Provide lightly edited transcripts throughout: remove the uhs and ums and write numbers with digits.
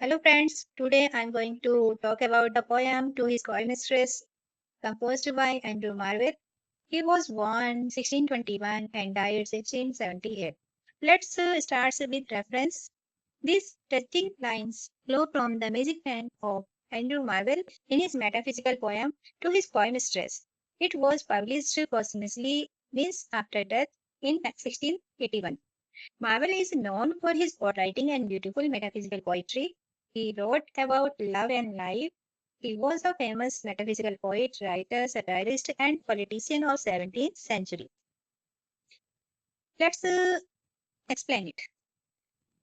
Hello friends, today I'm going to talk about the poem To His Coy Mistress, composed by Andrew Marvell. He was born 1621 and died 1678. Let's start with reference. These touching lines flow from the magic pen of Andrew Marvell in his metaphysical poem To His Coy Mistress. It was published posthumously means after death in 1681. Marvel is known for his writing and beautiful metaphysical poetry. He wrote about love and life. He was a famous metaphysical poet, writer, satirist, and politician of 17th century. Let's explain it.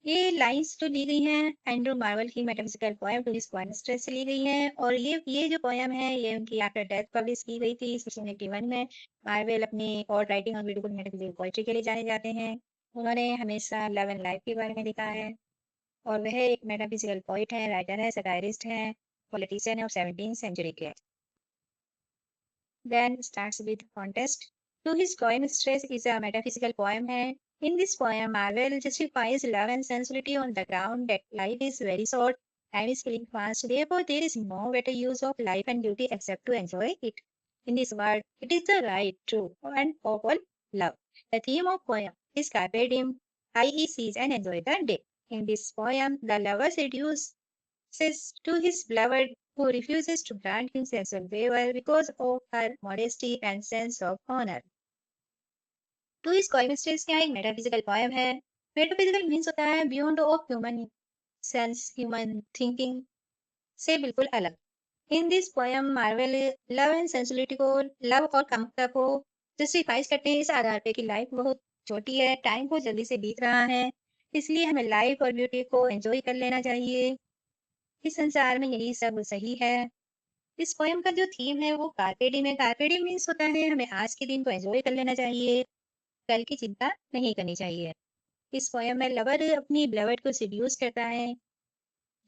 ये lines जो ली गई हैं Andrew Marvell की metaphysical poem to his stress से ली गई हैं और ये जो पोएम है ये उनकी आफ्टर डेथ पब्लिश की गई थी 1681 में। मार्वल अपनी और राइटिंग और ब्यूटीफुल मेटाफिजिकल पोएट्री के लिए जाने जाते हैं। उन्होंने हमेशा लव एंड लाइफ के बारे में लिखा है और वह एक मेटाफिजिकल पोइट है, राइटर है, सटायरिस्ट है, पॉलिटिशियन है और 17th सेंचुरी के। Then starts with contest. To His Coy Mistress is a metaphysical poem है. In this poem, Marvel justifies love and sensuality on the ground that life is very short, time is killing fast. Therefore, there is no better use of life and beauty except to enjoy it. In this world, it is the right, true, and awful love. The theme of poem is carpe diem, i.e. seize and enjoy the day. In this poem, the lover seduces to his beloved who refuses to grant him sensual favor because of her modesty and sense of honor. To his coy mistress क्या एक metaphysical poem है। Metaphysical means होता है beyond of human sense, human thinking से बिल्कुल अलग। In this poem Marvell love and sensuality को, love और कामुकता को जस्टिफाइज करते हैं इस आधार पे कि लाइफ बहुत छोटी है, टाइम बहुत जल्दी से बीत रहा है, इसलिए हमें लाइफ और ब्यूटी को एंजॉय कर लेना चाहिए। इस संसार में यही सब सही है। इस पोएम का जो थीम है वो कार्पे डिम है। कार्पे डिम मीन्स होता है हमें आज के दिन को एंजॉय कर लेना चाहिए, कल की चिंता नहीं करनी चाहिए। इस पोएम में लवर अपनी बिलवड को सेड्यूस करता है,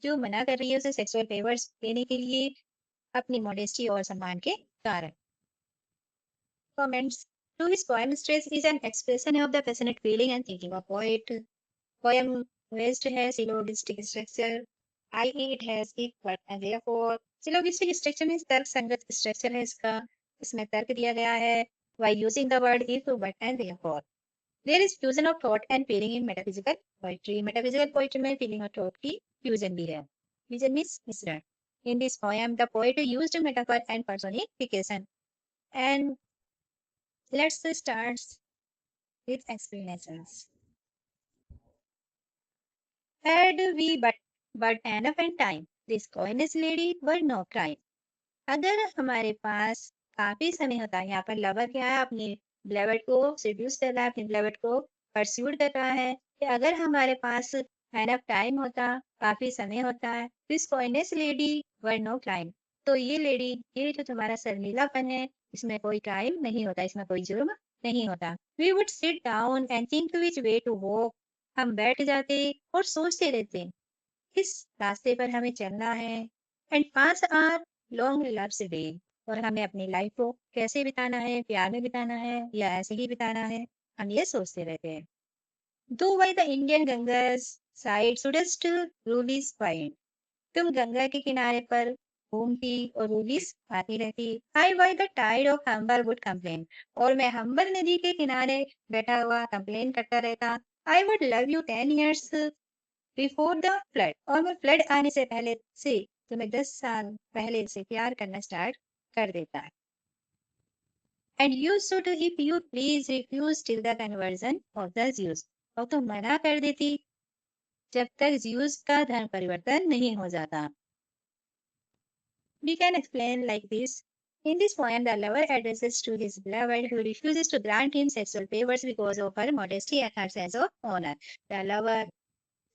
जो मना कर रही है उसे सेक्सुअल फेवर्स देने के लिए अपनी मॉडेस्टी और सम्मान के कारण। Comments to his poem stress is an expression of the passionate feeling and thinking of poet. Poem वेस्ट है syllogistic structure, i.e. it has if but and therefore syllogistic structure means तर्क संगत स्ट्रक्चर है इसका, इसमें तर्क दिया गया है while using the word if but and therefore. There is fusion of thought and feeling in metaphysical poetry. Metaphysical poetry में feeling और thought की fusion भी है। Fusion means मिश्रण. In this poem, the poet used metaphor and personification. And let's start with explanations. Had we but enough and time, this coyness lady were no crime. अगर हमारे पास काफी समय होता है, यहाँ पर लवर क्या है, अपनी बिलवड को सेड्यूस कर रहा है, अपनी बिलवड को परस्यूट कर रहा है, कि अगर हमारे पास एनफ टाइम होता, काफी समय होता है, this coyness lady were no crime, तो ये लेडी, ये जो तुम्हारा शर्मीलापन है, इसमें कोई क्राइम नहीं होता, इसमें कोई जुर्म नहीं होता। We would sit down and think which way to walk, हम बैठ जाते और सोचते रहते इस रास्ते पर हमें चलना है। And pass our long love's day, और हमें अपनी लाइफ को कैसे बिताना है, प्यार में बिताना है या ऐसे ही बिताना है, हम ये सोचते रहते हैं। Thou by the Indian Ganges side shouldst rubies find, तुम गंगा के किनारे पर घूमती और रूलीज आती रहती। I by the tide of Humber would complain, और मैं हम्बर नदी के किनारे बैठा हुआ कंप्लेन करता रहता। I would love you 10 years before the flood, और मैं फ्लड आने से पहले से तुम्हें 10 साल पहले से प्यार करना स्टार्ट कर देता है। And you should if you please refuse till the conversion of the Jews, और तुम मना कर देती जब तक ज्यूस का धर्म परिवर्तन नहीं हो जाता। We can explain like this. In this poem, the lover addresses to his beloved who refuses to grant him sexual favors because of her modesty and her sense of honor. The lover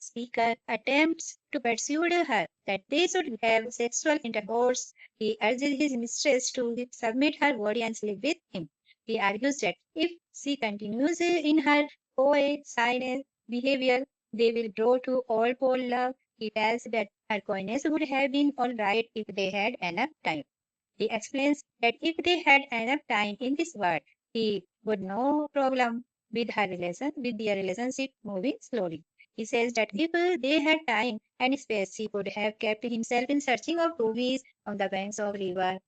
speaker attempts to persuade her that they should have sexual intercourse. He urges his mistress to submit her body and sleep with him. He argues that if she continues in her coy, silent behavior, they will draw to all for love. He tells that her coyness would have been all right if they had enough time. He explains that if they had enough time in this world, he would no problem with their relationship moving slowly. He says that if they had time and space, he could have kept himself in searching of rubies on the banks of river,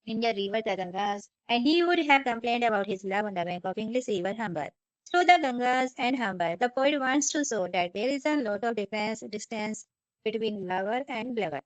Indian river the Gangas, and he would have complained about his love on the bank of English river Humber. Through the Gangas and Humber, the poet wants to show that there is a lot of distance between lover and lover.